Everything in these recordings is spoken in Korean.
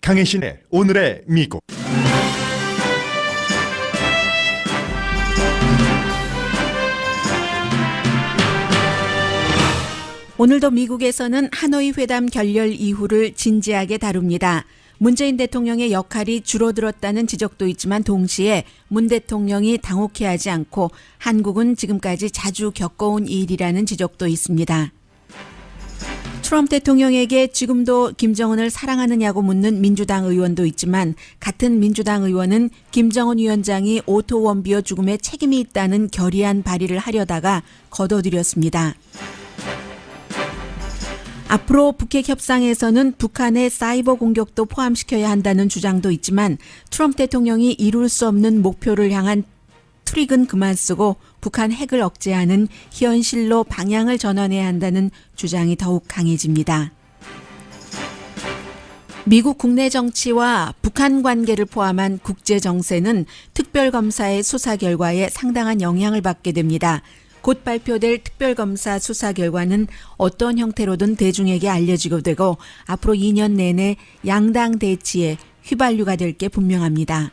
강혜신의 오늘의 미국. 오늘도 미국에서는 하노이 회담 결렬 이후를 진지하게 다룹니다. 문재인 대통령의 역할이 줄어들었다는 지적도 있지만 동시에 문 대통령이 당혹해하지 않고 한국은 지금까지 자주 겪어온 일이라는 지적도 있습니다. 트럼프 대통령에게 지금도 김정은을 사랑하느냐고 묻는 민주당 의원도 있지만 같은 민주당 의원은 김정은 위원장이 오토 원비어 죽음에 책임이 있다는 결의안 발의를 하려다가 거둬들였습니다. 앞으로 북핵 협상에서는 북한의 사이버 공격도 포함시켜야 한다는 주장도 있지만 트럼프 대통령이 이룰 수 없는 목표를 향한 트릭은 그만 쓰고 북한 핵을 억제하는 현실로 방향을 전환해야 한다는 주장이 더욱 강해집니다. 미국 국내 정치와 북한 관계를 포함한 국제 정세는 특별검사의 수사 결과에 상당한 영향을 받게 됩니다. 곧 발표될 특별검사 수사 결과는 어떤 형태로든 대중에게 알려지게 되고 앞으로 2년 내내 양당 대치에 휘발유가 될 게 분명합니다.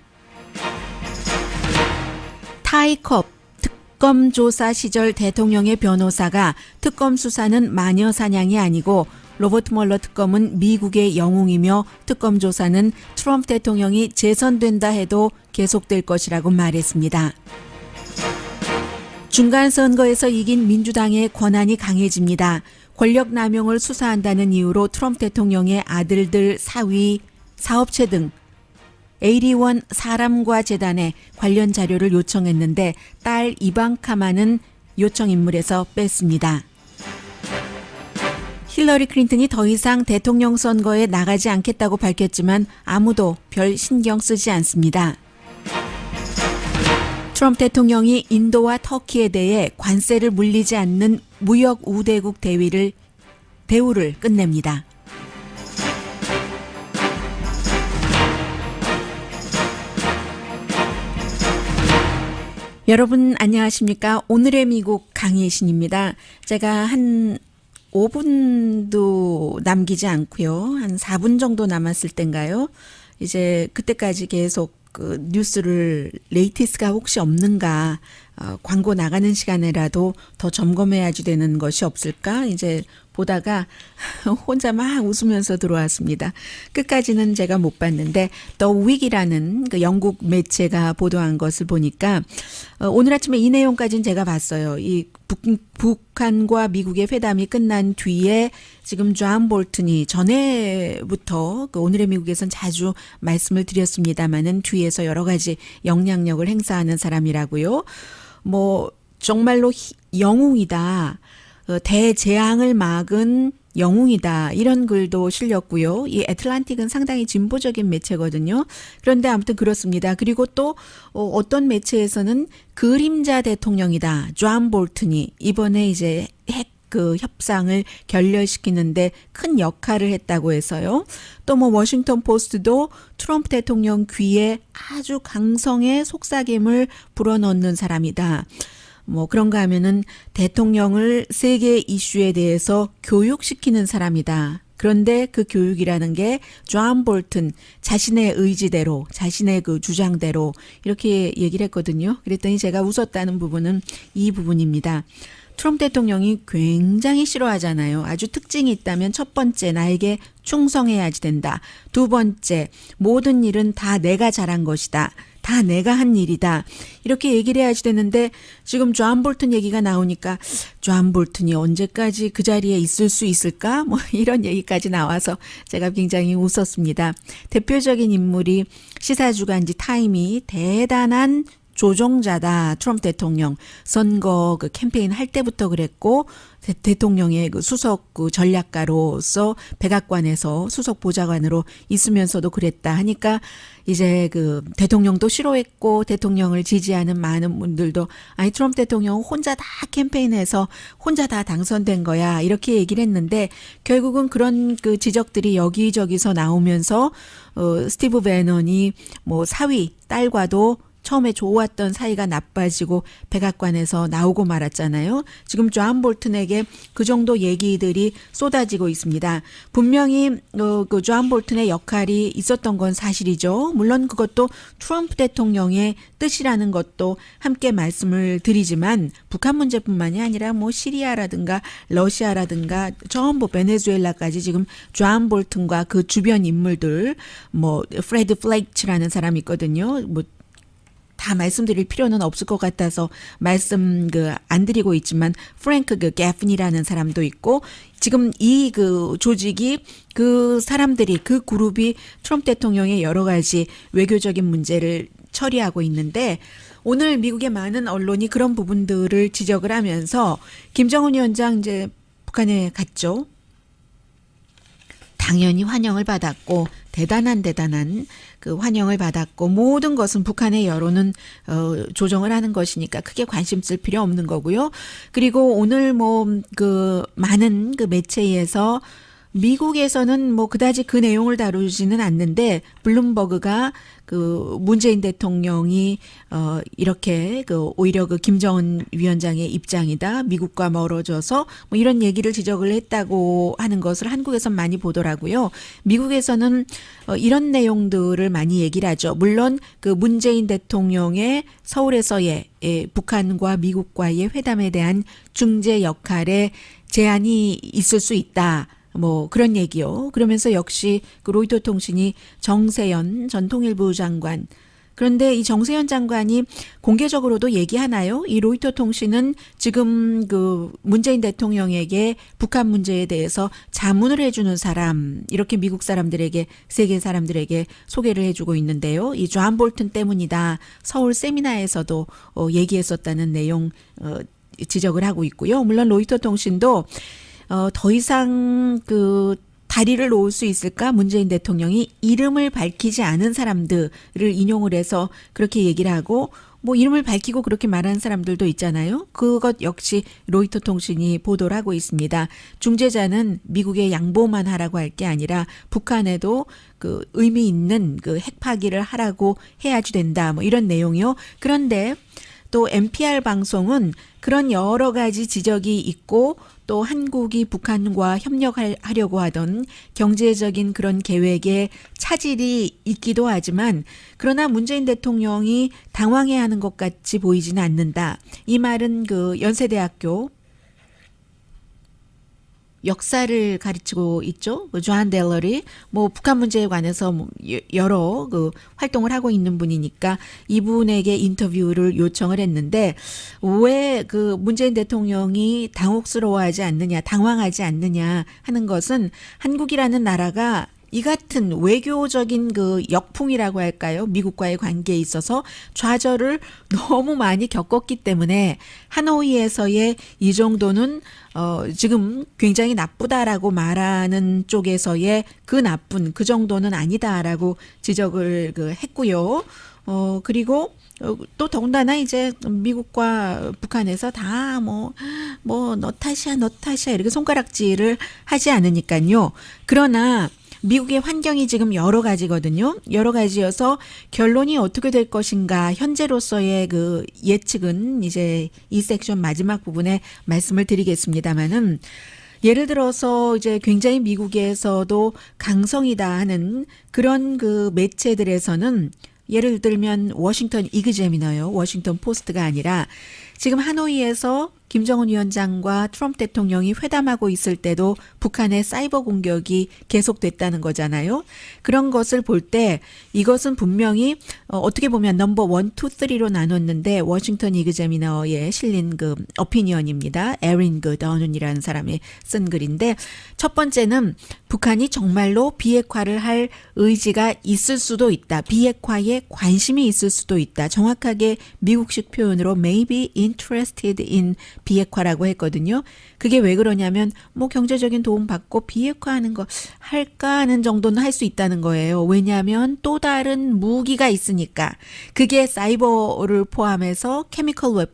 타이컵 특검 조사 시절 대통령의 변호사가 특검 수사는 마녀 사냥이 아니고 로버트 멀러 특검은 미국의 영웅이며 특검 조사는 트럼프 대통령이 재선된다 해도 계속될 것이라고 말했습니다. 중간선거에서 이긴 민주당의 권한이 강해집니다. 권력 남용을 수사한다는 이유로 트럼프 대통령의 아들들 사위, 사업체 등 A1 사람과 재단에 관련 자료를 요청했는데 딸 이방카만은 요청 인물에서 뺐습니다. 힐러리 클린턴이 더 이상 대통령 선거에 나가지 않겠다고 밝혔지만 아무도 별 신경 쓰지 않습니다. 트럼프 대통령이 인도와 터키에 대해 관세를 물리지 않는 무역 우대국 대우를 끝냅니다. 여러분 안녕하십니까? 오늘의 미국 강혜신입니다. 제가 한 5분도 남기지 않고요. 한 4분 정도 남았을 땐가요? 이제 그때까지 계속 그 뉴스를 레이티스가 혹시 없는가, 광고 나가는 시간에라도 더 점검해야지 되는 것이 없을까 이제 보다가 혼자 막 웃으면서 들어왔습니다. 끝까지는 제가 못 봤는데 더 윅이라는 그 영국 매체가 보도한 것을 보니까 오늘 아침에 이 내용까지는 제가 봤어요. 이 북한과 미국의 회담이 끝난 뒤에 지금 존 볼튼이 전에부터 그 오늘의 미국에선 자주 말씀을 드렸습니다마는 뒤에서 여러 가지 영향력을 행사하는 사람이라고요. 뭐 정말로 영웅이다. 대재앙을 막은 영웅이다. 이런 글도 실렸고요. 이 애틀란틱은 상당히 진보적인 매체거든요. 그런데 아무튼 그렇습니다. 그리고 또 어떤 매체에서는 그림자 대통령이다. 존 볼튼이 이번에 이제 핵 그 협상을 결렬시키는데 큰 역할을 했다고 해서요. 또 뭐 워싱턴 포스트도 트럼프 대통령 귀에 아주 강성의 속삭임을 불어넣는 사람이다. 뭐 그런가 하면은 대통령을 세계 이슈에 대해서 교육시키는 사람이다. 그런데 그 교육이라는 게 존 볼튼 자신의 의지대로, 자신의 그 주장대로 이렇게 얘기를 했거든요. 그랬더니 제가 웃었다는 부분은 이 부분입니다. 트럼프 대통령이 굉장히 싫어하잖아요. 아주 특징이 있다면 첫 번째, 나에게 충성해야지 된다. 두 번째, 모든 일은 다 내가 잘한 것이다. 다 내가 한 일이다. 이렇게 얘기를 해야지 되는데 지금 존 볼튼 얘기가 나오니까 존 볼튼이 언제까지 그 자리에 있을 수 있을까? 뭐 이런 얘기까지 나와서 제가 굉장히 웃었습니다. 대표적인 인물이 시사주간지 타임이 대단한 조종자다. 트럼프 대통령 선거 그 캠페인 할 때부터 그랬고 대통령의 그 수석 그 전략가로서 백악관에서 수석 보좌관으로 있으면서도 그랬다 하니까 이제 그 대통령도 싫어했고 대통령을 지지하는 많은 분들도 아니 트럼프 대통령 혼자 다 캠페인해서 혼자 다 당선된 거야 이렇게 얘기를 했는데 결국은 그런 그 지적들이 여기저기서 나오면서 스티브 배넌이 뭐 사위 딸과도 처음에 좋았던 사이가 나빠지고 백악관에서 나오고 말았잖아요. 지금 존 볼튼에게 그 정도 얘기들이 쏟아지고 있습니다. 분명히 그존 볼튼의 역할이 있었던 건 사실이죠. 물론 그것도 트럼프 대통령의 뜻이라는 것도 함께 말씀을 드리지만 북한 문제뿐만이 아니라 뭐 시리아라든가 러시아라든가 전부 베네수엘라까지 지금 존 볼튼과 그 주변 인물들 뭐 프레드 플레이츠라는 사람이 있거든요. 뭐 다 말씀드릴 필요는 없을 것 같아서 말씀 안 드리고 있지만 프랭크 게픈이라는 사람도 있고 지금 이 조직이 그 사람들이 그 그룹이 트럼프 대통령의 여러 가지 외교적인 문제를 처리하고 있는데 오늘 미국의 많은 언론이 그런 부분들을 지적을 하면서 김정은 위원장 이제 북한에 갔죠. 당연히 환영을 받았고 대단한 그 환영을 받았고 모든 것은 북한의 여론은 조정을 하는 것이니까 크게 관심 쓸 필요 없는 거고요. 그리고 오늘 많은 매체에서 미국에서는 그다지 그 내용을 다루지는 않는데 블룸버그가 문재인 대통령이 이렇게 오히려 김정은 위원장의 입장이다. 미국과 멀어져서 이런 얘기를 지적을 했다고 하는 것을 한국에서 많이 보더라고요. 미국에서는 이런 내용들을 많이 얘기를 하죠. 물론 문재인 대통령의 서울에서의 북한과 미국과의 회담에 대한 중재 역할에 제한이 있을 수 있다. 그런 얘기요. 그러면서 역시 로이터 통신이 정세현 전 통일부 장관. 그런데 이 정세현 장관이 공개적으로도 얘기하나요? 이 로이터 통신은 지금 문재인 대통령에게 북한 문제에 대해서 자문을 해주는 사람, 이렇게 미국 사람들에게, 세계 사람들에게 소개를 해주고 있는데요. 이 존 볼튼 때문이다. 서울 세미나에서도 얘기했었다는 내용 지적을 하고 있고요. 물론 로이터 통신도 더 이상 다리를 놓을 수 있을까? 문재인 대통령이 이름을 밝히지 않은 사람들을 인용을 해서 그렇게 얘기를 하고 이름을 밝히고 그렇게 말하는 사람들도 있잖아요. 그것 역시 로이터 통신이 보도를 하고 있습니다. 중재자는 미국에 양보만 하라고 할 게 아니라 북한에도 의미 있는 핵 파기를 하라고 해야지 된다. 이런 내용이요. 그런데 또 NPR 방송은 그런 여러 가지 지적이 있고 또 한국이 북한과 협력하려고 하던 경제적인 그런 계획에 차질이 있기도 하지만 그러나 문재인 대통령이 당황해하는 것 같이 보이지는 않는다. 이 말은 연세대학교 역사를 가르치고 있죠. 존 델러리 북한 문제에 관해서 여러 활동을 하고 있는 분이니까 이분에게 인터뷰를 요청을 했는데 왜 문재인 대통령이 당혹스러워하지 않느냐, 당황하지 않느냐 하는 것은 한국이라는 나라가 이 같은 외교적인 역풍이라고 할까요? 미국과의 관계에 있어서 좌절을 너무 많이 겪었기 때문에 하노이에서의 이 정도는 지금 굉장히 나쁘다라고 말하는 쪽에서의 나쁜 그 정도는 아니다라고 지적을 했고요. 그리고 또 더군다나 이제 미국과 북한에서 다 너 탓이야 이렇게 손가락질을 하지 않으니까요. 그러나 미국의 환경이 지금 여러 가지거든요. 여러 가지여서 결론이 어떻게 될 것인가 현재로서의 예측은 이제 이 섹션 마지막 부분에 말씀을 드리겠습니다만은 예를 들어서 이제 굉장히 미국에서도 강성이다 하는 그런 매체들에서는 예를 들면 워싱턴 이그제미너요. 워싱턴 포스트가 아니라 지금 하노이에서 김정은 위원장과 트럼프 대통령이 회담하고 있을 때도 북한의 사이버 공격이 계속됐다는 거잖아요. 그런 것을 볼 때 이것은 분명히 어떻게 보면 넘버 1, 2, 3로 나눴는데 워싱턴 이그제미너에 실린 어피니언입니다. 에린 더눈이라는 사람이 쓴 글인데 첫 번째는 북한이 정말로 비핵화를 할 의지가 있을 수도 있다. 비핵화에 관심이 있을 수도 있다. 정확하게 미국식 표현으로 maybe interested in 비핵화라고 했거든요. 그게 왜 그러냐면 경제적인 도움 받고 비핵화하는 거 할까 하는 정도는 할 수 있다는 거예요. 왜냐하면 또 다른 무기가 있으니까. 그게 사이버를 포함해서 케미컬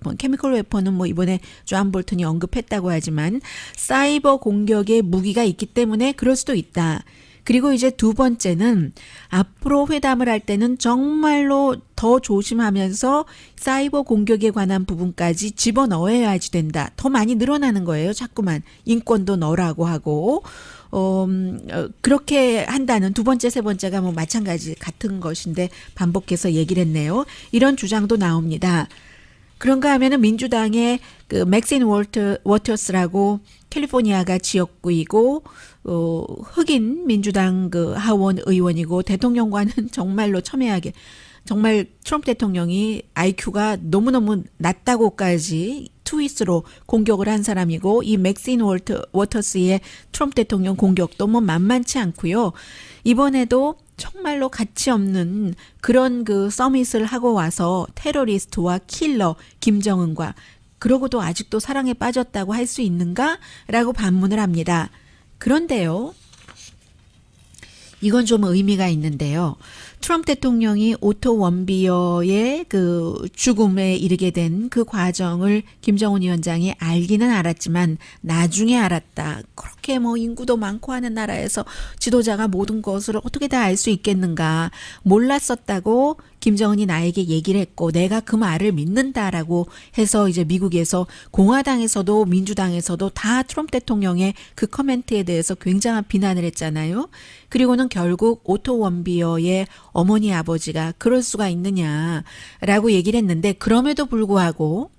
웨폰은 이번에 존 볼튼이 언급했다고 하지만 사이버 공격의 무기가 있기 때문에 그럴 수도 있다. 그리고 이제 두 번째는 앞으로 회담을 할 때는 정말로 더 조심하면서 사이버 공격에 관한 부분까지 집어넣어야지 된다. 더 많이 늘어나는 거예요. 자꾸만 인권도 넣으라고 하고 그렇게 한다는 두 번째, 세 번째가 뭐 마찬가지 같은 것인데 반복해서 얘기를 했네요. 이런 주장도 나옵니다. 그런가 하면은 민주당의 그 맥신 워터스라고 캘리포니아가 지역구이고 흑인 민주당 그 하원 의원이고 대통령과는 정말로 첨예하게 정말 트럼프 대통령이 IQ가 너무너무 낮다고까지 트윗으로 공격을 한 사람이고 이 맥신 워터스의 트럼프 대통령 공격도 뭐 만만치 않고요. 이번에도 정말로 가치 없는 그런 그 서밋을 하고 와서 테러리스트와 킬러 김정은과 그러고도 아직도 사랑에 빠졌다고 할 수 있는가라고 반문을 합니다. 그런데요. 이건 좀 의미가 있는데요. 트럼프 대통령이 오토 원비어의 그 죽음에 이르게 된 그 과정을 김정은 위원장이 알기는 알았지만 나중에 알았다. 그렇게 뭐 인구도 많고 하는 나라에서 지도자가 모든 것을 어떻게 다 알 수 있겠는가. 몰랐었다고 김정은이 나에게 얘기를 했고 내가 그 말을 믿는다라고 해서 이제 미국에서 공화당에서도 민주당에서도 다 트럼프 대통령의 그 커멘트에 대해서 굉장한 비난을 했잖아요. 그리고는 결국 오토 원비어의 어머니 아버지가 그럴 수가 있느냐라고 얘기를 했는데 그럼에도 불구하고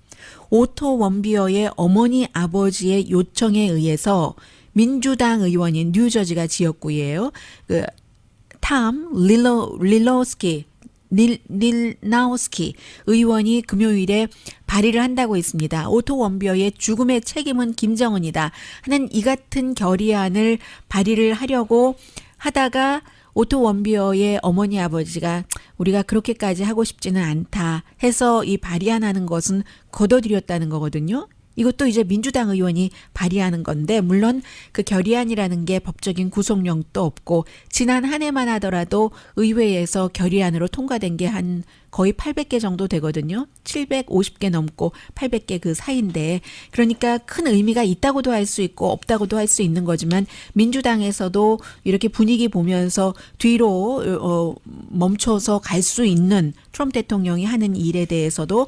오토 원비어의 어머니 아버지의 요청에 의해서 민주당 의원인 뉴저지가 지역구예요. 그 탐 릴나우스키 의원이 금요일에 발의를 한다고 했습니다. 오토 원비어의 죽음의 책임은 김정은이다 하는 이 같은 결의안을 발의를 하려고 하다가 오토 원비어의 어머니 아버지가 우리가 그렇게까지 하고 싶지는 않다 해서 이 발의안하는 것은 거둬들였다는 거거든요. 이것도 이제 민주당 의원이 발의하는 건데 물론 그 결의안이라는 게 법적인 구속력도 없고 지난 한 해만 하더라도 의회에서 결의안으로 통과된 게 한 거의 800개 정도 되거든요. 750개 넘고 800개 그 사이인데 그러니까 큰 의미가 있다고도 할 수 있고 없다고도 할 수 있는 거지만 민주당에서도 이렇게 분위기 보면서 뒤로 멈춰서 갈 수 있는 트럼프 대통령이 하는 일에 대해서도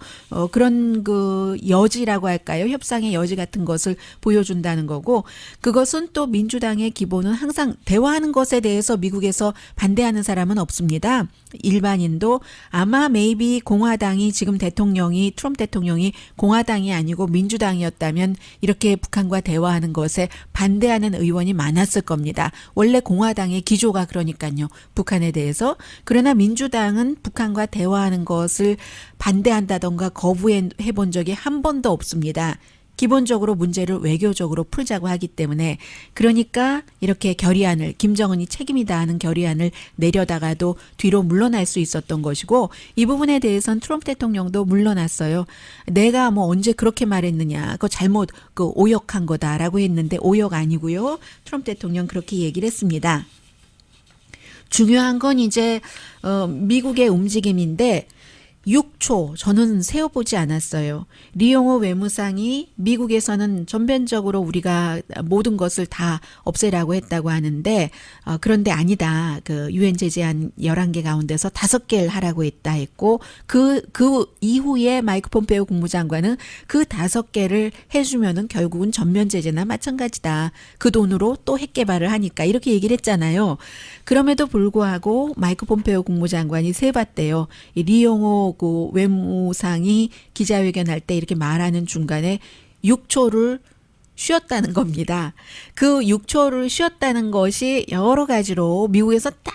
그런 그 여지라고 할까요? 협상의 여지 같은 것을 보여준다는 거고 그것은 또 민주당의 기본은 항상 대화하는 것에 대해서 미국에서 반대하는 사람은 없습니다. 일반인도 아마 maybe 공화당이 지금 대통령이 트럼프 대통령이 공화당이 아니고 민주당이었다면 이렇게 북한과 대화하는 것에 반대하는 의원이 많았을 겁니다. 원래 공화당의 기조가 그러니까요. 북한에 대해서. 그러나 민주당은 북한과 대화하는 것을 반대한다던가 거부해 본 적이 한 번도 없습니다. 기본적으로 문제를 외교적으로 풀자고 하기 때문에 그러니까 이렇게 결의안을 김정은이 책임이다 하는 결의안을 내려다가도 뒤로 물러날 수 있었던 것이고 이 부분에 대해서는 트럼프 대통령도 물러났어요. 내가 뭐 언제 그렇게 말했느냐. 그거 잘못 그 오역한 거다라고 했는데 오역 아니고요. 트럼프 대통령 그렇게 얘기를 했습니다. 중요한 건 이제 미국의 움직임인데 6초 저는 세어보지 않았어요. 리용호 외무상이 미국에서는 전반적으로 우리가 모든 것을 다 없애라고 했다고 하는데 그런데 아니다. 그 유엔 제재한 11개 가운데서 5개를 하라고 했고 그 이후에 마이크 폼페오 국무장관은 그 5개를 해주면은 결국은 전면 제재나 마찬가지다. 그 돈으로 또 핵 개발을 하니까 이렇게 얘기를 했잖아요. 그럼에도 불구하고 마이크 폼페오 국무장관이 세봤대요. 이 리용호 그 외무상이 기자회견할 때 이렇게 말하는 중간에 6초를 쉬었다는 겁니다. 그 6초를 쉬었다는 것이 여러 가지로 미국에서 딱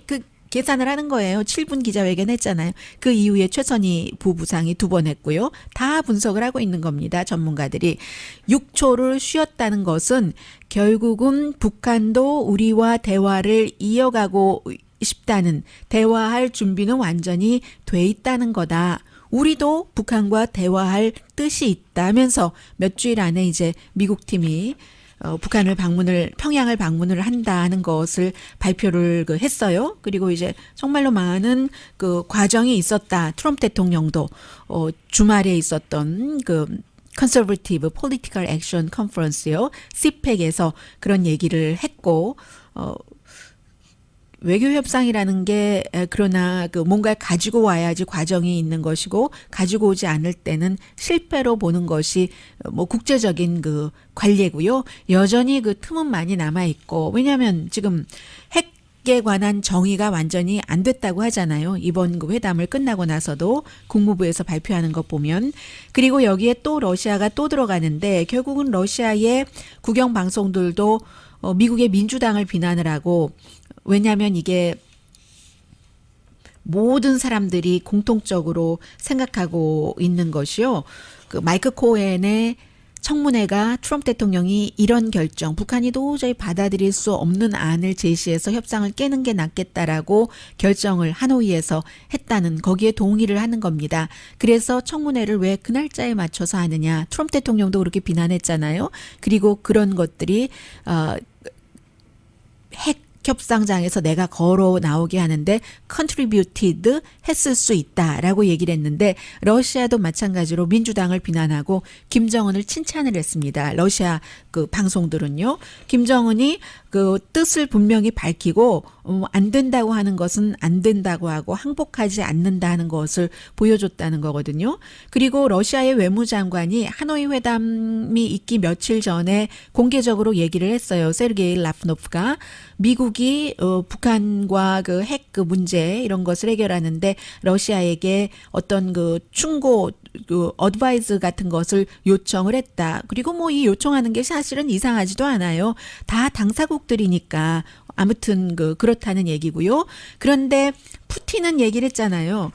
그 계산을 하는 거예요. 7분 기자회견 했잖아요. 그 이후에 최선희 부부상이 2번 했고요. 다 분석을 하고 있는 겁니다. 전문가들이. 6초를 쉬었다는 것은 결국은 북한도 우리와 대화를 이어가고 싶다는 대화할 준비는 완전히 돼 있다는 거다. 우리도 북한과 대화할 뜻이 있다면서 몇 주일 안에 이제 미국 팀이 평양을 방문을 한다는 것을 발표를 했어요. 그리고 이제 정말로 많은 그 과정이 있었다. 트럼프 대통령도 주말에 있었던 그 컨서버티브 폴리티컬 액션 컨퍼런스요. CPEC에서 그런 얘기를 했고 외교 협상이라는 게 그러나 그 뭔가를 가지고 와야지 과정이 있는 것이고 가지고 오지 않을 때는 실패로 보는 것이 뭐 국제적인 그 관례고요. 여전히 그 틈은 많이 남아 있고 왜냐하면 지금 핵에 관한 정의가 완전히 안 됐다고 하잖아요. 이번 그 회담을 끝나고 나서도 국무부에서 발표하는 것 보면 그리고 여기에 또 러시아가 또 들어가는데 결국은 러시아의 국영 방송들도 미국의 민주당을 비난을 하고 왜냐하면 이게 모든 사람들이 공통적으로 생각하고 있는 것이요. 그 마이크 코헨의 청문회가 트럼프 대통령이 이런 결정, 북한이 도저히 받아들일 수 없는 안을 제시해서 협상을 깨는 게 낫겠다라고 결정을 하노이에서 했다는 거기에 동의를 하는 겁니다. 그래서 청문회를 왜 그 날짜에 맞춰서 하느냐. 트럼프 대통령도 그렇게 비난했잖아요. 그리고 그런 것들이 핵 협상장에서 내가 걸어 나오게 하는데 contributed 했을 수 있다라고 얘기를 했는데 러시아도 마찬가지로 민주당을 비난하고 김정은을 칭찬을 했습니다. 러시아 그 방송들은요. 김정은이 그 뜻을 분명히 밝히고 안 된다고 하는 것은 안 된다고 하고 항복하지 않는다 하는 것을 보여줬다는 거거든요. 그리고 러시아의 외무장관이 하노이 회담이 있기 며칠 전에 공개적으로 얘기를 했어요. 세르게이 라프노프가 미국이 북한과 그 핵 그 문제 이런 것을 해결하는데 러시아에게 어떤 그 충고 그 어드바이스 같은 것을 요청을 했다. 그리고 뭐 이 요청하는 게 사실은 이상하지도 않아요. 다 당사국들이니까 아무튼 그렇다는 얘기고요. 그런데 푸틴은 얘기를 했잖아요.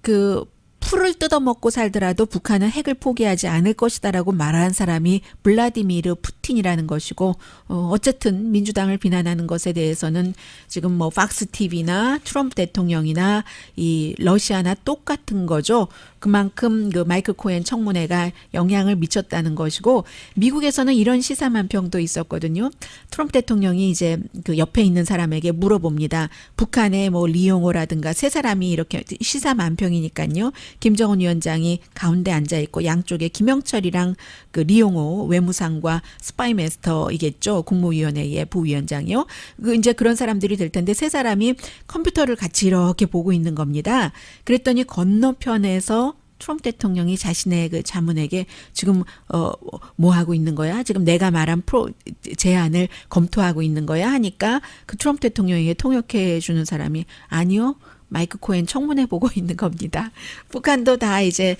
그 풀을 뜯어먹고 살더라도 북한은 핵을 포기하지 않을 것이다라고 말한 사람이 블라디미르 푸틴이라는 것이고 어쨌든 민주당을 비난하는 것에 대해서는 지금 뭐 팍스 TV나 트럼프 대통령이나 이 러시아나 똑같은 거죠. 그만큼 그 마이클 코헨 청문회가 영향을 미쳤다는 것이고 미국에서는 이런 시사만평도 있었거든요. 트럼프 대통령이 이제 그 옆에 있는 사람에게 물어봅니다. 북한의 뭐 리용호라든가 세 사람이 이렇게 시사만평이니까요. 김정은 위원장이 가운데 앉아 있고 양쪽에 김영철이랑 그 리용호 외무상과 스파이마스터이겠죠. 국무위원회의 부위원장이요. 그 이제 그런 사람들이 될 텐데 세 사람이 컴퓨터를 같이 이렇게 보고 있는 겁니다. 그랬더니 건너편에서 트럼프 대통령이 자신의 그 자문에게 지금 뭐 하고 있는 거야? 지금 내가 말한 제안을 검토하고 있는 거야? 하니까 그 트럼프 대통령에게 통역해 주는 사람이 아니요. 마이크 코헨 청문회 보고 있는 겁니다. 북한도 다 이제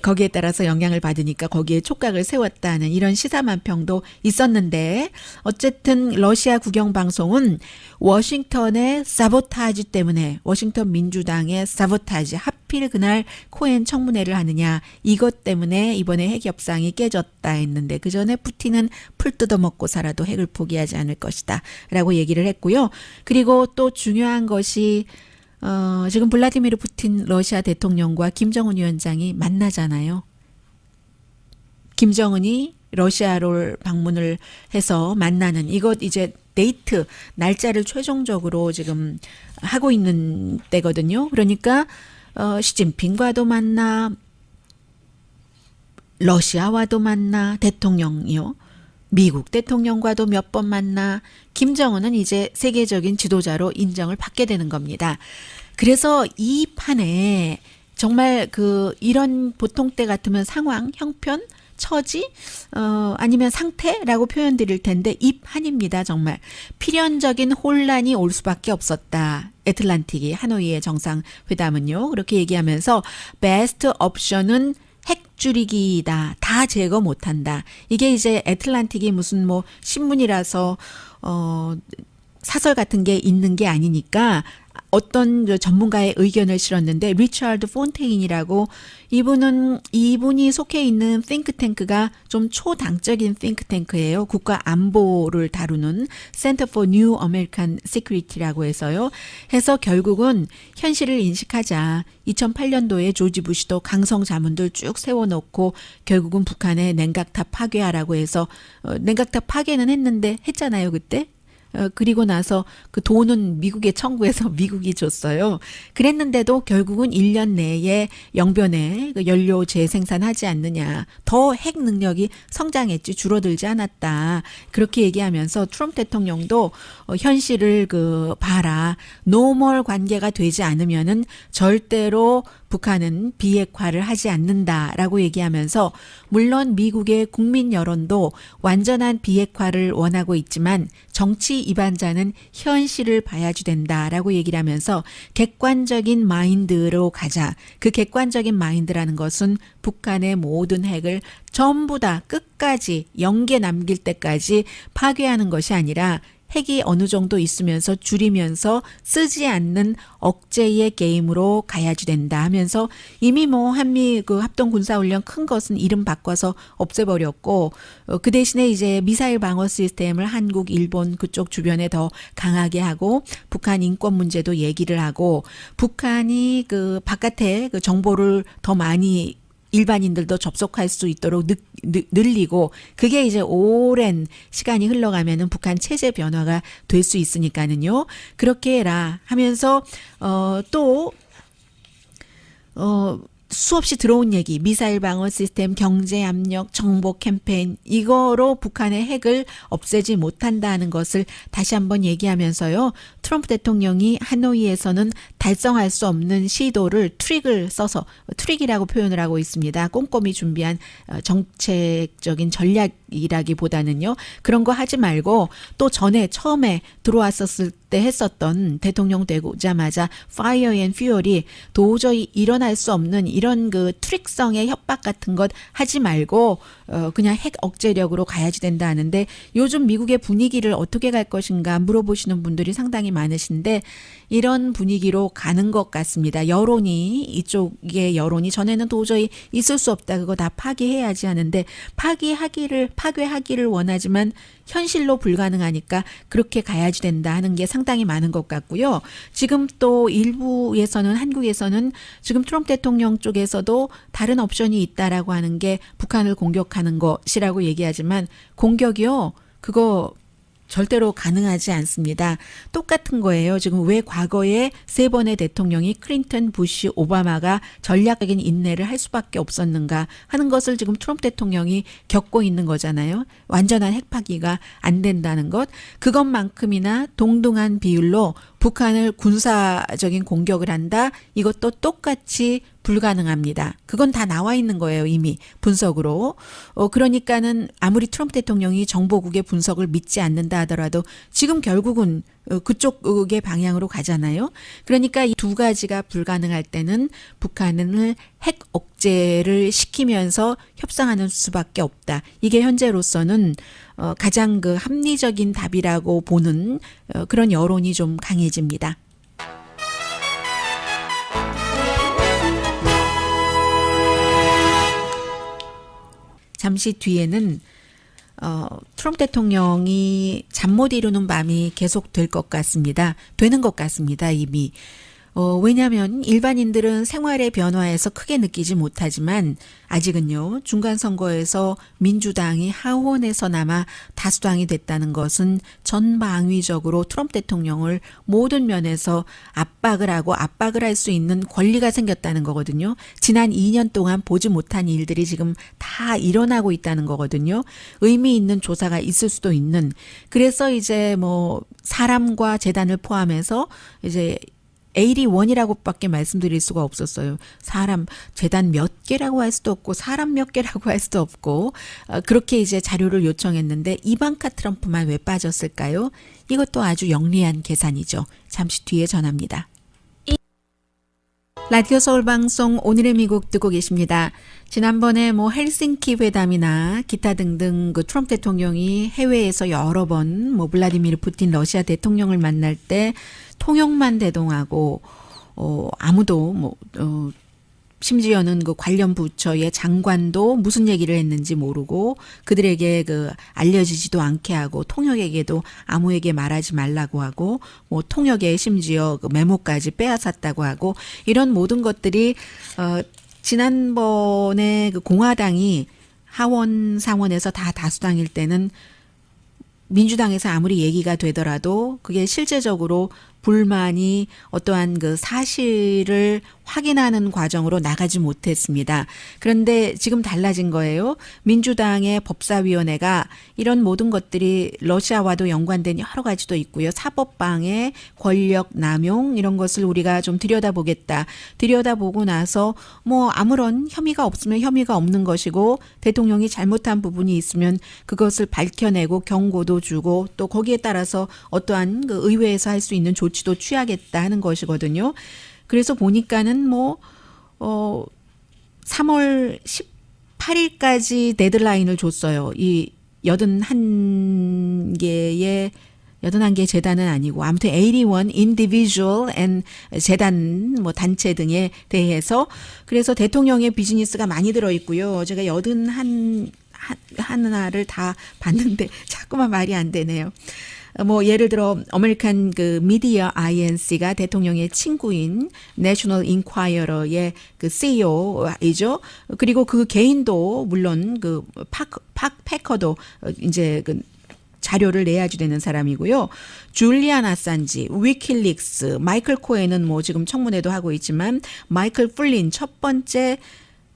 거기에 따라서 영향을 받으니까 거기에 촉각을 세웠다는 이런 시사만평도 있었는데 어쨌든 러시아 국영방송은 워싱턴의 사보타지 때문에 워싱턴 민주당의 사보타지 하필 그날 코헨 청문회를 하느냐 이것 때문에 이번에 핵협상이 깨졌다 했는데 그 전에 푸틴은 풀 뜯어먹고 살아도 핵을 포기하지 않을 것이다 라고 얘기를 했고요. 그리고 또 중요한 것이 지금 블라디미르 푸틴 러시아 대통령과 김정은 위원장이 만나잖아요. 김정은이 러시아를 방문을 해서 만나는 이것 이제 데이트 날짜를 최종적으로 지금 하고 있는 때거든요. 그러니까 시진핑과도 만나 러시아와도 만나 대통령이요. 미국 대통령과도 몇 번 만나 김정은은 이제 세계적인 지도자로 인정을 받게 되는 겁니다. 그래서 이 판에 정말 이런 보통 때 같으면 상황, 형편, 처지, 아니면 상태라고 표현드릴 텐데 이 판입니다. 정말 필연적인 혼란이 올 수밖에 없었다. 애틀란틱이 하노이의 정상회담은요. 그렇게 얘기하면서 베스트 옵션은 핵 줄이기다. 다 제거 못한다. 이게 이제 애틀란틱이 무슨 뭐 신문이라서 사설 같은 게 있는 게 아니니까 어떤 전문가의 의견을 실었는데 리처드 폰테인이라고 이분이 속해 있는 띵크탱크가 좀 초당적인 띵크탱크예요. 국가 안보를 다루는 Center for New American Security라고 해서요. 해서 결국은 현실을 인식하자. 2008년도에 조지 부시도 강성 자문들 쭉 세워놓고 결국은 북한의 냉각탑 파괴하라고 해서 냉각탑 파괴는 했는데 했잖아요. 그때. 그리고 나서 그 돈은 미국에 청구해서 미국이 줬어요. 그랬는데도 결국은 1년 내에 영변에 그 연료 재생산하지 않느냐. 더 핵 능력이 성장했지 줄어들지 않았다. 그렇게 얘기하면서 트럼프 대통령도 현실을 봐라. 노멀 관계가 되지 않으면은 절대로 북한은 비핵화를 하지 않는다라고 얘기하면서 물론 미국의 국민 여론도 완전한 비핵화를 원하고 있지만 정치 이반자는 현실을 봐야지 된다라고 얘기를 하면서 객관적인 마인드로 가자. 그 객관적인 마인드라는 것은 북한의 모든 핵을 전부 다 끝까지 영계 남길 때까지 파괴하는 것이 아니라 핵이 어느 정도 있으면서 줄이면서 쓰지 않는 억제의 게임으로 가야지 된다 하면서 이미 한미 합동 군사훈련 큰 것은 이름 바꿔서 없애버렸고 그 대신에 이제 미사일 방어 시스템을 한국, 일본 그쪽 주변에 더 강하게 하고 북한 인권 문제도 얘기를 하고 북한이 바깥에 정보를 더 많이 일반인들도 접속할 수 있도록 늘리고 그게 이제 오랜 시간이 흘러가면은 북한 체제 변화가 될 수 있으니까는요. 그렇게 해라 하면서 수없이 들어온 얘기, 미사일 방어 시스템, 경제 압력, 정보 캠페인 이거로 북한의 핵을 없애지 못한다는 것을 다시 한번 얘기하면서요. 트럼프 대통령이 하노이에서는 달성할 수 없는 시도를 트릭을 써서 트릭이라고 표현을 하고 있습니다. 꼼꼼히 준비한 정책적인 전략이라기보다는요. 그런 거 하지 말고 또 전에 처음에 들어왔었을 때 했었던 대통령 되고자마자 Fire and Fury 도저히 일어날 수 없는 이런 트릭성의 협박 같은 것 하지 말고 그냥 핵 억제력으로 가야지 된다 하는데 요즘 미국의 분위기를 어떻게 갈 것인가 물어보시는 분들이 상당히 많으신데 이런 분위기로 가는 것 같습니다. 여론이 이쪽의 여론이 전에는 도저히 있을 수 없다. 그거 다 파기해야지 하는데 파괴하기를 원하지만 현실로 불가능하니까 그렇게 가야지 된다 하는 게 상당히 많은 것 같고요. 지금 또 일부에서는 한국에서는 지금 트럼프 대통령 쪽에서도 다른 옵션이 있다라고 하는 게 북한을 공격하는 것이라고 얘기하지만 공격이요. 그거 절대로 가능하지 않습니다. 똑같은 거예요. 지금 왜 과거에 3번의 대통령이 클린턴, 부시, 오바마가 전략적인 인내를 할 수밖에 없었는가 하는 것을 지금 트럼프 대통령이 겪고 있는 거잖아요. 완전한 핵파기가 안 된다는 것. 그것만큼이나 동등한 비율로 북한을 군사적인 공격을 한다. 이것도 똑같이 불가능합니다. 그건 다 나와 있는 거예요. 이미 분석으로. 그러니까는 아무리 트럼프 대통령이 정보국의 분석을 믿지 않는다 하더라도 지금 결국은 그쪽의 방향으로 가잖아요. 그러니까 이 두 가지가 불가능할 때는 북한을 핵 억제를 시키면서 협상하는 수밖에 없다. 이게 현재로서는 가장 합리적인 답이라고 보는 그런 여론이 좀 강해집니다. 잠시 뒤에는 트럼프 대통령이 잠 못 이루는 밤이 계속 될 것 같습니다. 되는 것 같습니다. 이미. 왜냐하면 일반인들은 생활의 변화에서 크게 느끼지 못하지만 아직은요. 중간선거에서 민주당이 하원에서나마 다수당이 됐다는 것은 전방위적으로 트럼프 대통령을 모든 면에서 압박을 할 수 있는 권리가 생겼다는 거거든요. 지난 2년 동안 보지 못한 일들이 지금 다 일어나고 있다는 거거든요. 의미 있는 조사가 있을 수도 있는. 그래서 이제 사람과 재단을 포함해서 이제 81이라고밖에 말씀드릴 수가 없었어요. 사람, 재단 몇 개라고 할 수도 없고 사람 몇 개라고 할 수도 없고 그렇게 이제 자료를 요청했는데 이방카 트럼프만 왜 빠졌을까요? 이것도 아주 영리한 계산이죠. 잠시 뒤에 전합니다. 라디오 서울 방송 오늘의 미국 듣고 계십니다. 지난번에 헬싱키 회담이나 기타 등등 트럼프 대통령이 해외에서 여러 번 블라디미르 푸틴 러시아 대통령을 만날 때 통역만 대동하고 아무도 심지어는 관련 부처의 장관도 무슨 얘기를 했는지 모르고 그들에게 알려지지도 않게 하고 통역에게도 아무에게 말하지 말라고 하고 통역에 심지어 메모까지 빼앗았다고 하고 이런 모든 것들이 지난번에 공화당이 하원 상원에서 다 다수당일 때는 민주당에서 아무리 얘기가 되더라도 그게 실제적으로 불만이 어떠한 그 사실을 확인하는 과정으로 나가지 못했습니다. 그런데 지금 달라진 거예요. 민주당의 법사위원회가 이런 모든 것들이 러시아와도 연관된 여러 가지도 있고요. 사법방해, 권력 남용 이런 것을 우리가 좀 들여다보겠다. 들여다보고 나서 뭐 아무런 혐의가 없으면 혐의가 없는 것이고 대통령이 잘못한 부분이 있으면 그것을 밝혀내고 경고도 주고 또 거기에 따라서 어떠한 그 의회에서 할 수 있는 조치도 취하겠다 하는 것이거든요. 그래서 보니까는 3월 18일까지 데드라인을 줬어요. 이 81개 재단은 아니고 아무튼 81 individual and 재단 뭐 단체 등에 대해서 그래서 대통령의 비즈니스가 많이 들어 있고요. 제가 81하나를 다 봤는데 자꾸만 말이 안 되네요. 뭐 예를 들어 아메리칸 그 미디어 INC가 대통령의 친구인 내셔널 인콰이어러의 그 CEO이죠. 그리고 그 개인도 물론 그 패커도 이제 그 자료를 내야지 되는 사람이고요. 줄리안 아산지, 위킬릭스, 마이클 코엔은 뭐 지금 청문회도 하고 있지만 마이클 플린 첫 번째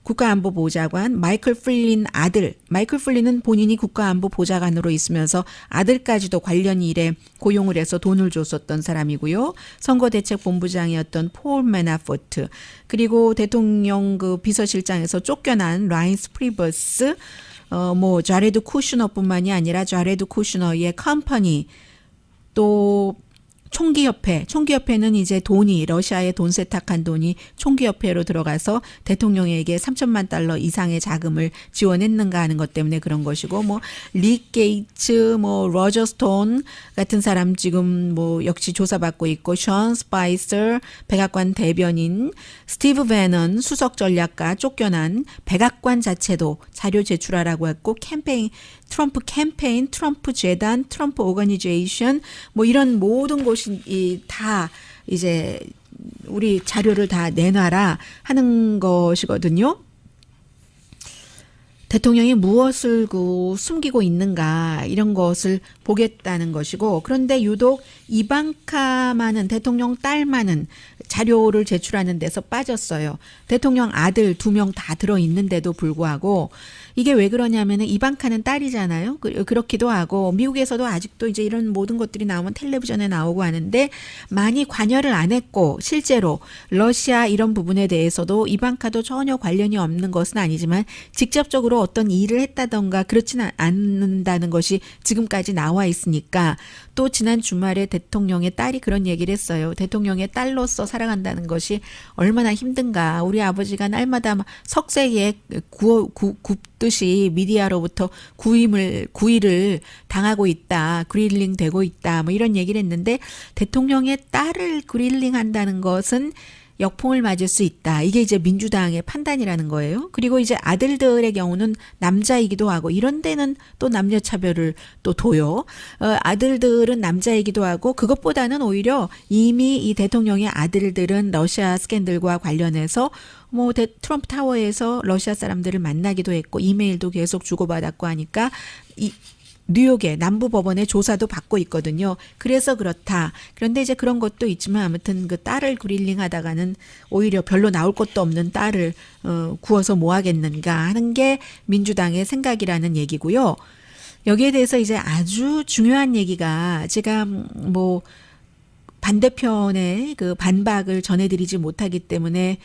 국가안보보좌관 마이클 플린 아들 마이클 플린은 본인이 국가안보보좌관으로 있으면서 아들까지도 관련 일에 고용을 해서 돈을 줬었던 사람이고요. 선거대책본부장이었던 폴 매나포트 그리고 대통령 그 비서실장에서 쫓겨난 라인스 프리버스 뭐 자레드 쿠슈너뿐만이 아니라 자레드 쿠슈너의 컴퍼니 또 총기협회는 이제 돈이 러시아에 돈 세탁한 돈이 총기협회로 들어가서 대통령에게 3천만 달러 이상의 자금을 지원했는가 하는 것 때문에 그런 것이고 뭐 리 게이츠 뭐 로저 스톤 같은 사람 지금 뭐 역시 조사받고 있고 션 스파이서 백악관 대변인 스티브 베넌 수석 전략가 쫓겨난 백악관 자체도 자료 제출하라고 했고 트럼프 캠페인, 트럼프 재단, 트럼프 오거니제이션 뭐 이런 모든 곳이 다 이제 우리 자료를 다 내놔라 하는 것이거든요. 대통령이 무엇을 숨기고 있는가 이런 것을 보겠다는 것이고 그런데 유독 이방카만은 대통령 딸만은 자료를 제출하는 데서 빠졌어요. 대통령 아들 2명 다 들어있는데도 불구하고 이게 왜 그러냐면은 이방카는 딸이잖아요. 그렇기도 하고 미국에서도 아직도 이제 이런 모든 것들이 나오면 텔레비전에 나오고 하는데 많이 관여를 안 했고 실제로 러시아 이런 부분에 대해서도 이방카도 전혀 관련이 없는 것은 아니지만 직접적으로 어떤 일을 했다던가 그렇지는 않는다는 것이 지금까지 나와 있으니까 또 지난 주말에 대통령의 딸이 그런 얘기를 했어요. 대통령의 딸로서 살아간다는 것이 얼마나 힘든가. 우리 아버지가 날마다 석쇠에 굽듯이 미디어로부터 구의를 당하고 있다. 그릴링 되고 있다. 뭐 이런 얘기를 했는데 대통령의 딸을 그릴링 한다는 것은 역풍을 맞을 수 있다. 이게 이제 민주당의 판단이라는 거예요. 그리고 이제 아들들의 경우는 남자이기도 하고 이런 데는 또 남녀 차별을 또 둬요. 아들들은 남자이기도 하고 그것보다는 오히려 이미 이 대통령의 아들들은 러시아 스캔들과 관련해서 뭐 트럼프 타워에서 러시아 사람들을 만나기도 했고 이메일도 계속 주고받았고 하니까 뉴욕의 남부법원의 조사도 받고 있거든요. 그래서 그렇다. 그런데 이제 그런 것도 있지만 아무튼 그 딸을 그릴링 하다가는 오히려 별로 나올 것도 없는 딸을 구워서 뭐 하겠는가 하는 게 민주당의 생각이라는 얘기고요. 여기에 대해서 이제 아주 중요한 얘기가 제가 뭐 반대편의 그 반박을 전해드리지 못하기 때문에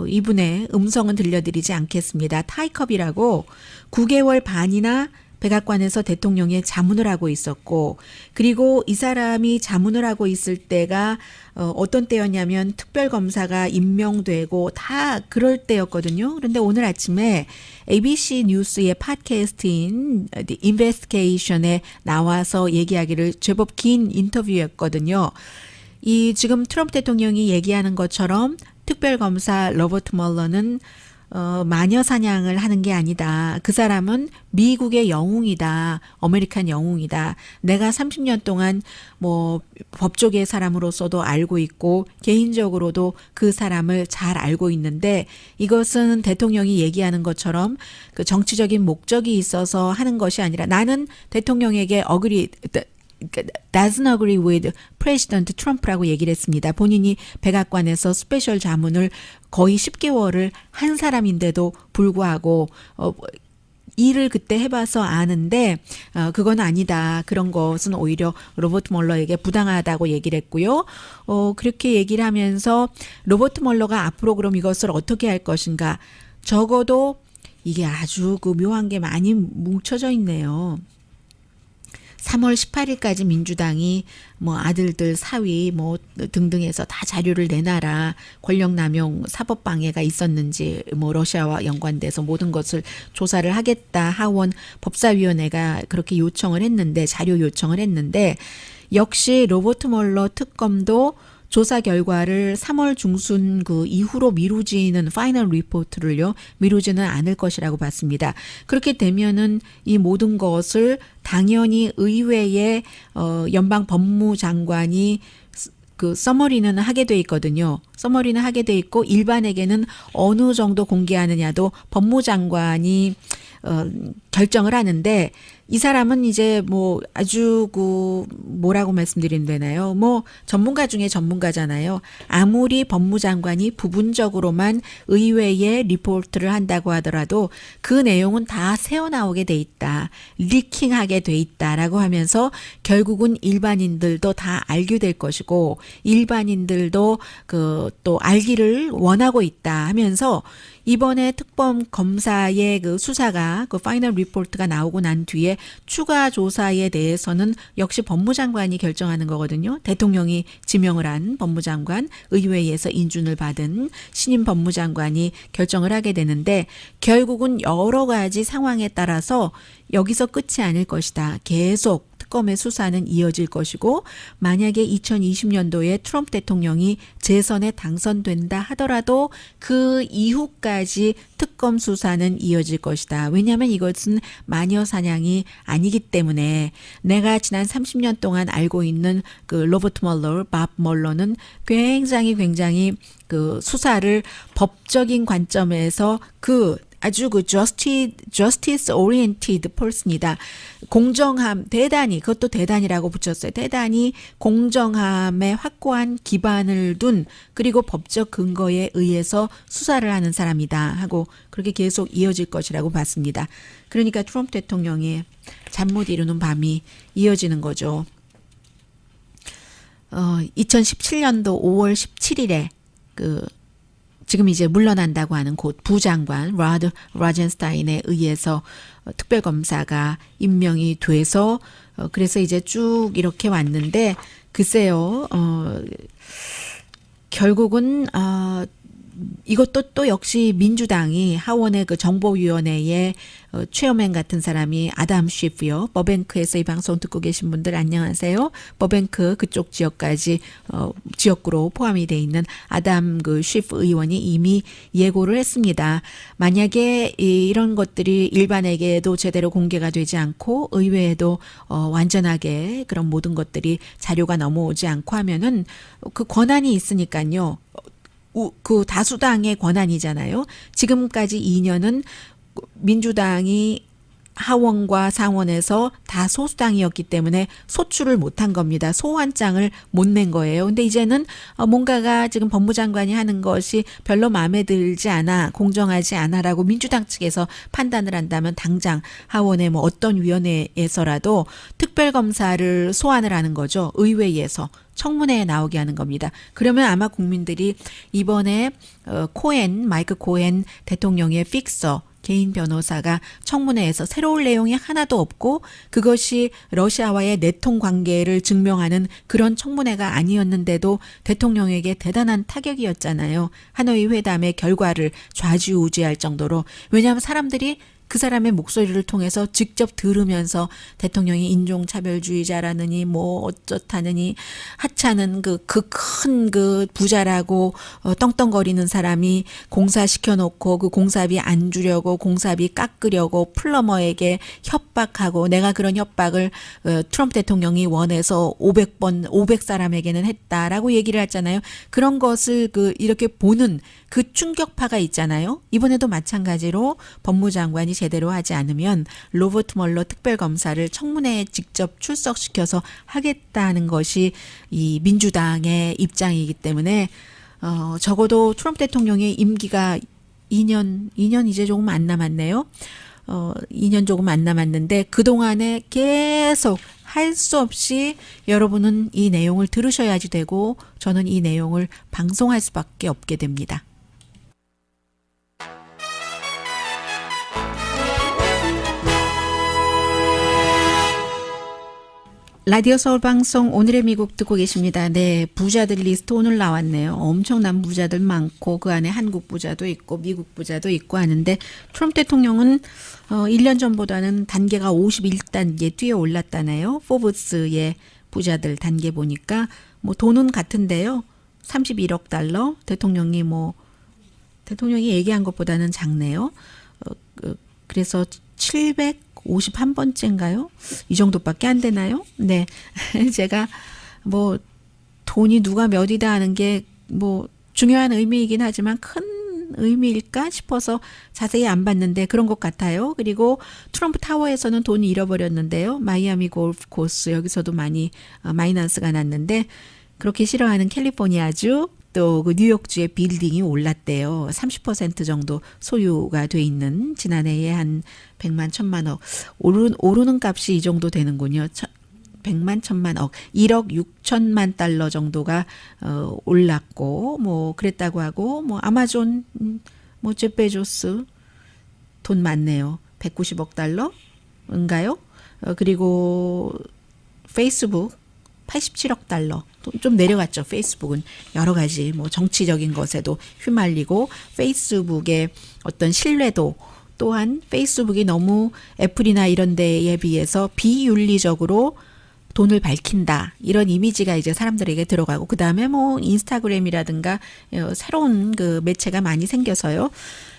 이분의 음성은 들려드리지 않겠습니다. 타이컵이라고 9개월 반이나 백악관에서 대통령의 자문을 하고 있었고 그리고 이 사람이 자문을 하고 있을 때가 어떤 때였냐면 특별검사가 임명되고 다 그럴 때였거든요. 그런데 오늘 아침에 ABC 뉴스의 팟캐스트인 The Investigation에 나와서 얘기하기를 제법 긴 인터뷰였거든요. 이 지금 트럼프 대통령이 얘기하는 것처럼 특별검사 로버트 멀러는 마녀 사냥을 하는 게 아니다. 그 사람은 미국의 영웅이다. 아메리칸 영웅이다. 내가 30년 동안 뭐 법조계 사람으로서도 알고 있고 개인적으로도 그 사람을 잘 알고 있는데 이것은 대통령이 얘기하는 것처럼 그 정치적인 목적이 있어서 하는 것이 아니라 나는 대통령에게 doesn't agree with President Trump라고 얘기를 했습니다. 본인이 백악관에서 스페셜 자문을 거의 10개월을 한 사람인데도 불구하고 일을 그때 해봐서 아는데 그건 아니다. 그런 것은 오히려 로버트 멀러에게 부당하다고 얘기를 했고요. 그렇게 얘기를 하면서 로버트 멀러가 앞으로 그럼 이것을 어떻게 할 것인가. 적어도 이게 아주 그 묘한 게 많이 뭉쳐져 있네요. 3월 18일까지 민주당이 뭐 아들들 사위 뭐 등등해서 다 자료를 내놔라. 권력남용 사법방해가 있었는지 뭐 러시아와 연관돼서 모든 것을 조사를 하겠다. 하원 법사위원회가 그렇게 요청을 했는데 자료 요청을 했는데 역시 로버트 멀러 특검도 조사 결과를 3월 중순 그 이후로 미루지는 파이널 리포트를요. 미루지는 않을 것이라고 봤습니다. 그렇게 되면은 이 모든 것을 당연히 의회의 연방 법무장관이 그 서머리는 하게 돼 있거든요. 서머리는 하게 돼 있고 일반에게는 어느 정도 공개하느냐도 법무장관이 결정을 하는데 이 사람은 이제 뭐 아주 그 뭐라고 말씀드리면 되나요? 뭐 전문가 중에 전문가잖아요. 아무리 법무장관이 부분적으로만 의회에 리포트를 한다고 하더라도 그 내용은 다 새어나오게 돼 있다. 리킹하게 돼 있다라고 하면서 결국은 일반인들도 다 알게 될 것이고 일반인들도 그 또 알기를 원하고 있다 하면서 이번에 특검 검사의 그 수사가 그 파이널 리포트가 나오고 난 뒤에 추가 조사에 대해서는 역시 법무장관이 결정하는 거거든요. 대통령이 지명을 한 법무장관, 의회에서 인준을 받은 신임 법무장관이 결정을 하게 되는데 결국은 여러 가지 상황에 따라서 여기서 끝이 아닐 것이다. 계속 특검의 수사는 이어질 것이고 만약에 2020년도에 트럼프 대통령이 재선에 당선된다 하더라도 그 이후까지 특검 수사는 이어질 것이다. 왜냐하면 이것은 마녀 사냥이 아니기 때문에 내가 지난 30년 동안 알고 있는 그 로버트 멀러, 밥 멀러는 굉장히 그 수사를 법적인 관점에서 아주 그 justice oriented person이다. 공정함, 대단히, 그것도 대단이라고 붙였어요. 대단히 공정함에 확고한 기반을 둔, 그리고 법적 근거에 의해서 수사를 하는 사람이다. 하고, 그렇게 계속 이어질 것이라고 봤습니다. 그러니까 트럼프 대통령의 잠 못 이루는 밤이 이어지는 거죠. 2017년도 5월 17일에 지금 이제 물러난다고 하는 곧 부장관 로드 로젠스타인에 의해서 특별검사가 임명이 돼서 그래서 이제 쭉 이렇게 왔는데 글쎄요. 결국은 이것도 또 역시 민주당이 하원의 그 정보위원회의 체어맨 같은 사람이 아담 쉬프요. 버뱅크에서 이 방송 듣고 계신 분들 안녕하세요. 버뱅크 그쪽 지역까지 지역구로 포함이 돼 있는 아담 그 쉬프 의원이 이미 예고를 했습니다. 만약에 이런 것들이 일반에게도 제대로 공개가 되지 않고 의회에도 완전하게 그런 모든 것들이 자료가 넘어오지 않고 하면은 그 권한이 있으니까요. 그 다수당의 권한이잖아요. 지금까지 2년은 민주당이 하원과 상원에서 다 소수당이었기 때문에 소출을 못한 겁니다. 소환장을 못 낸 거예요. 근데 이제는 뭔가가 지금 법무장관이 하는 것이 별로 마음에 들지 않아, 공정하지 않아라고 민주당 측에서 판단을 한다면 당장 하원의 뭐 어떤 위원회에서라도 특별검사를 소환을 하는 거죠. 의회에서. 청문회에 나오게 하는 겁니다. 그러면 아마 국민들이 이번에 마이크 코엔 대통령의 픽서 개인 변호사가 청문회에서 새로운 내용이 하나도 없고 그것이 러시아와의 내통 관계를 증명하는 그런 청문회가 아니었는데도 대통령에게 대단한 타격이었잖아요. 하노이 회담의 결과를 좌지우지할 정도로. 왜냐하면 사람들이 그 사람의 목소리를 통해서 직접 들으면서 대통령이 인종차별주의자라느니 뭐 어쩌다느니 하찮은 그 큰 그 부자라고 떵떵거리는 사람이 공사 시켜놓고 그 공사비 안 주려고 공사비 깎으려고 플러머에게 협박하고 내가 그런 협박을 트럼프 대통령이 원해서 500사람에게는 했다라고 얘기를 했잖아요. 그런 것을 이렇게 보는 그 충격파가 있잖아요. 이번에도 마찬가지로 법무장관이 제대로 하지 않으면 로버트 멀러 특별검사를 청문회에 직접 출석시켜서 하겠다는 것이 이 민주당의 입장이기 때문에 적어도 트럼프 대통령의 임기가 2년 이제 조금 안 남았네요. 2년 조금 안 남았는데 그동안에 계속 할 수 없이 여러분은 이 내용을 들으셔야지 되고 저는 이 내용을 방송할 수밖에 없게 됩니다. 라디오 서울 방송 오늘의 미국 듣고 계십니다. 네, 부자들 리스트 오늘 나왔네요. 엄청난 부자들 많고 그 안에 한국 부자도 있고 미국 부자도 있고 하는데 트럼프 대통령은 1년 전보다는 단계가 51단계 뛰어 올랐다네요. 포브스의 부자들 단계 보니까 뭐 돈은 같은데요. 31억 달러 대통령이 얘기한 것보다는 작네요. 그래서 751번째인가요? 이 정도밖에 안 되나요? 네. 제가 뭐 돈이 누가 몇이다 하는 게 뭐 중요한 의미이긴 하지만 큰 의미일까 싶어서 자세히 안 봤는데 그런 것 같아요. 그리고 트럼프 타워에서는 돈이 잃어버렸는데요. 마이애미 골프 코스 여기서도 많이 마이너스가 났는데 그렇게 싫어하는 캘리포니아주 또 그 뉴욕주의 빌딩이 올랐대요. 30% 정도 소유가 돼 있는 지난해에 한 100만 1000만억 오르는 값이 이 정도 되는군요. 100만 1000만억 1억 6천만 달러 정도가 올랐고 뭐 그랬다고 하고 뭐 아마존 뭐 제프 베조스 돈 많네요. 190억 달러인가요? 그리고 페이스북 87억 달러. 좀 내려갔죠. 페이스북은 여러 가지 뭐 정치적인 것에도 휘말리고 페이스북의 어떤 신뢰도 또한 페이스북이 너무 애플이나 이런 데에 비해서 비윤리적으로 돈을 밝힌다. 이런 이미지가 이제 사람들에게 들어가고 그다음에 뭐 인스타그램이라든가 새로운 그 매체가 많이 생겨서요.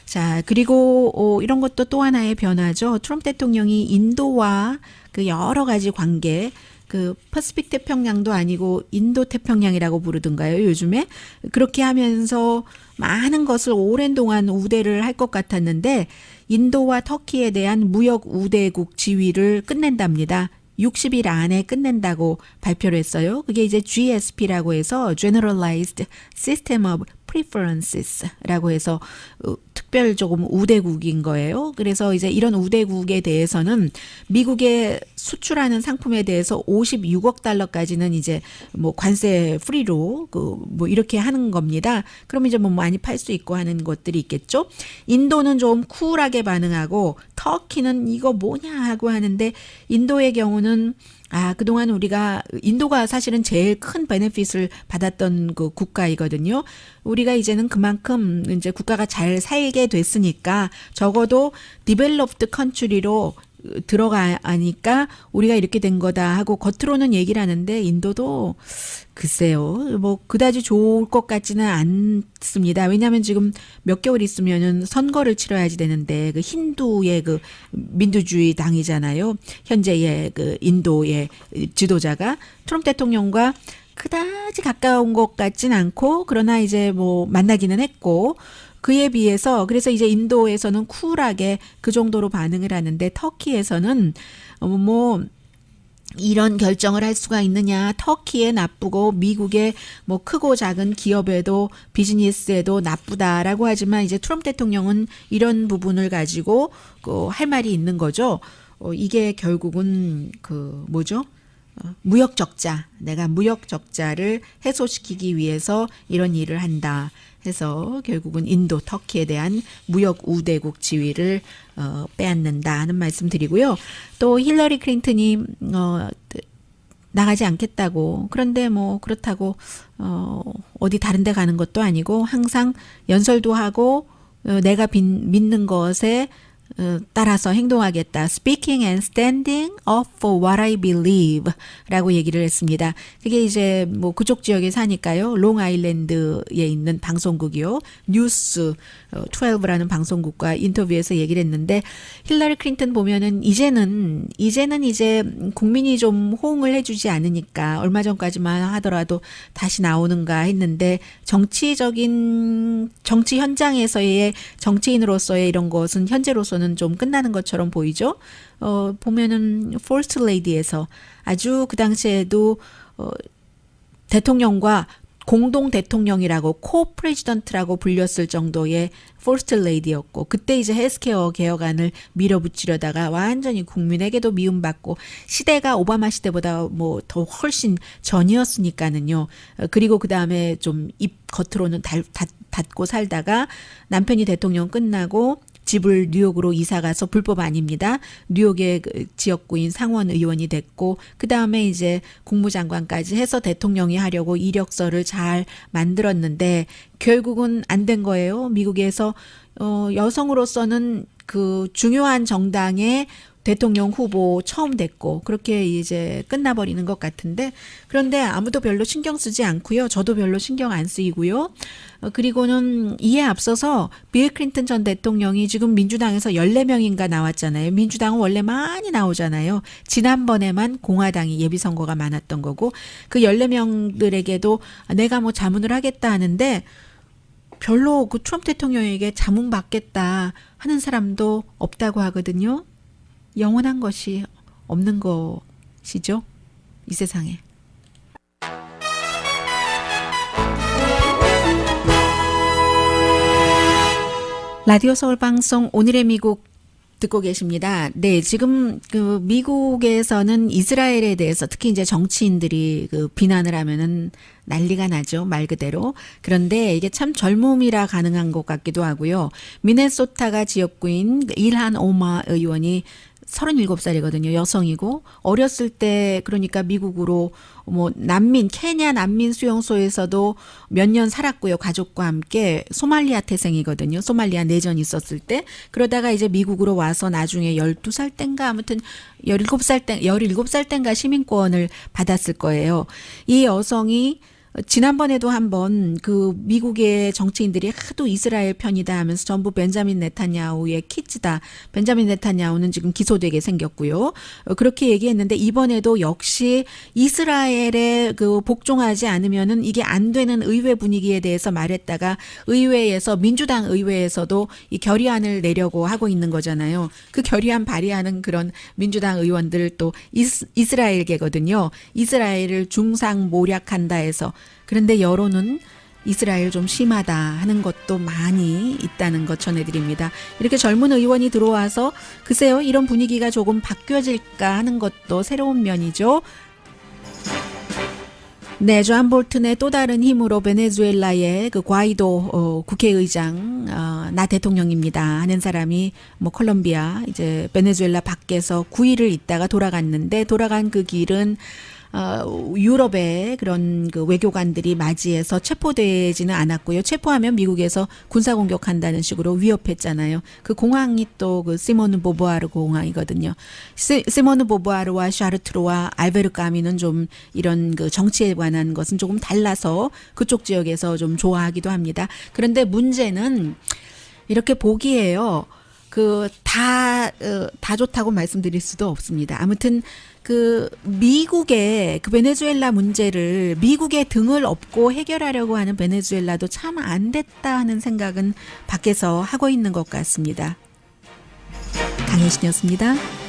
자, 그리고 이런 것도 또 하나의 변화죠. 트럼프 대통령이 인도와 그 여러 가지 관계 그 퍼시픽 태평양도 아니고 인도 태평양이라고 부르던가요, 요즘에? 그렇게 하면서 많은 것을 오랜 동안 우대를 할 것 같았는데 인도와 터키에 대한 무역 우대국 지위를 끝낸답니다. 60일 안에 끝낸다고 발표를 했어요. 그게 이제 GSP라고 해서 Generalized System of Preferences라고 해서 특별 조금 우대국인 거예요. 그래서 이제 이런 우대국에 대해서는 미국에 수출하는 상품에 대해서 56억 달러까지는 이제 뭐 관세 프리로 뭐 이렇게 하는 겁니다. 그럼 이제 뭐 많이 팔 수 있고 하는 것들이 있겠죠. 인도는 좀 쿨하게 반응하고 터키는 이거 뭐냐 하고 하는데 인도의 경우는 그동안 우리가 인도가 사실은 제일 큰 베네핏을 받았던 그 국가이거든요. 우리가 이제는 그만큼 이제 국가가 잘 살게 됐으니까 적어도 디벨롭드 컨트리로 들어가니까 우리가 이렇게 된 거다 하고 겉으로는 얘기를 하는데 인도도 글쎄요. 뭐 그다지 좋을 것 같지는 않습니다. 왜냐하면 지금 몇 개월 있으면은 선거를 치러야지 되는데 그 힌두의 그 민주주의 당이잖아요. 현재의 그 인도의 지도자가 트럼프 대통령과 그다지 가까운 것 같진 않고 그러나 이제 뭐 만나기는 했고 그에 비해서 그래서 이제 인도에서는 쿨하게 그 정도로 반응을 하는데 터키에서는 뭐 이런 결정을 할 수가 있느냐. 터키에 나쁘고 미국의 뭐 크고 작은 기업에도 비즈니스에도 나쁘다라고 하지만 이제 트럼프 대통령은 이런 부분을 가지고 할 말이 있는 거죠. 이게 결국은 그 뭐죠? 무역 적자. 내가 무역 적자를 해소시키기 위해서 이런 일을 한다. 해서 결국은 인도, 터키에 대한 무역 우대국 지위를 빼앗는다 하는 말씀 드리고요. 또 힐러리 클린턴이 나가지 않겠다고. 그런데 뭐 그렇다고 어디 다른 데 가는 것도 아니고 항상 연설도 하고 내가 믿는 것에 따라서 행동하겠다. Speaking and standing up for what I believe 라고 얘기를 했습니다. 그게 이제 뭐 그쪽 지역에 사니까요. 롱아일랜드에 있는 방송국이요. 뉴스 12라는 방송국과 인터뷰에서 얘기를 했는데 힐러리 클린턴 보면은 이제는 이제 국민이 좀 호응을 해주지 않으니까 얼마 전까지만 하더라도 다시 나오는가 했는데 정치 현장에서의 정치인으로서의 이런 것은 현재로서는 좀 끝나는 것처럼 보이죠. 보면은 First Lady에서 아주 그 당시에도 대통령과 공동 대통령이라고 코-프레지던트라고 불렸을 정도의 First Lady였고 그때 이제 헬스케어 개혁안을 밀어붙이려다가 완전히 국민에게도 미움받고 시대가 오바마 시대보다 뭐 더 훨씬 전이었으니까는요. 그리고 그 다음에 좀 입 겉으로는 닫고 살다가 남편이 대통령 끝나고 집을 뉴욕으로 이사가서 불법 아닙니다. 뉴욕의 그 지역구인 상원 의원이 됐고 그 다음에 이제 국무장관까지 해서 대통령이 하려고 이력서를 잘 만들었는데 결국은 안 된 거예요. 미국에서 여성으로서는 그 중요한 정당의 대통령 후보 처음 됐고 그렇게 이제 끝나버리는 것 같은데 그런데 아무도 별로 신경 쓰지 않고요. 저도 별로 신경 안 쓰이고요. 그리고는 이에 앞서서 빌 클린턴 전 대통령이 지금 민주당에서 14명인가 나왔잖아요. 민주당은 원래 많이 나오잖아요. 지난번에만 공화당이 예비선거가 많았던 거고 그 14명들에게도 내가 뭐 자문을 하겠다 하는데 별로 그 트럼프 대통령에게 자문 받겠다 하는 사람도 없다고 하거든요. 영원한 것이 없는 것이죠. 이 세상에. 라디오 서울 방송 오늘의 미국 듣고 계십니다. 네, 지금 그 미국에서는 이스라엘에 대해서 특히 이제 정치인들이 그 비난을 하면은 난리가 나죠. 말 그대로. 그런데 이게 참 젊음이라 가능한 것 같기도 하고요. 미네소타가 지역구인 일한 오마 의원이 37살이거든요. 여성이고 어렸을 때 그러니까 미국으로 뭐 케냐 난민 수용소에서도 몇 년 살았고요. 가족과 함께 소말리아 태생이거든요. 소말리아 내전이 있었을 때 그러다가 이제 미국으로 와서 나중에 12살 땐가 아무튼 17살 땐가 시민권을 받았을 거예요. 이 여성이 지난번에도 한번 그 미국의 정치인들이 하도 이스라엘 편이다 하면서 전부 벤자민 네타냐후의 키즈다. 벤자민 네타냐후는 지금 기소되게 생겼고요. 그렇게 얘기했는데 이번에도 역시 이스라엘에 그 복종하지 않으면은 이게 안 되는 의회 분위기에 대해서 말했다가 의회에서 민주당 의회에서도 이 결의안을 내려고 하고 있는 거잖아요. 그 결의안 발의하는 그런 민주당 의원들 또 이스라엘계거든요. 이스라엘을 중상모략한다 해서 그런데 여론은 이스라엘 좀 심하다 하는 것도 많이 있다는 것 전해드립니다. 이렇게 젊은 의원이 들어와서 글쎄요 이런 분위기가 조금 바뀌어질까 하는 것도 새로운 면이죠. 네, 존 볼튼의 또 다른 힘으로 베네수엘라의 그 과이도 국회의장 나 대통령입니다 하는 사람이 뭐 콜롬비아 이제 베네수엘라 밖에서 9일을 있다가 돌아갔는데 돌아간 그 길은 유럽의 그런 그 외교관들이 맞이해서 체포되지는 않았고요. 체포하면 미국에서 군사 공격한다는 식으로 위협했잖아요. 그 공항이 또 그 시모누 보부아르 공항이거든요. 시모누 보부아르와 샤르트로와 알베르 까미는 좀 이런 그 정치에 관한 것은 조금 달라서 그쪽 지역에서 좀 좋아하기도 합니다. 그런데 문제는 이렇게 보기에요. 다 좋다고 말씀드릴 수도 없습니다. 아무튼 그 미국의 그 베네수엘라 문제를 미국의 등을 업고 해결하려고 하는 베네수엘라도 참 안 됐다 하는 생각은 밖에서 하고 있는 것 같습니다. 강혜신이었습니다.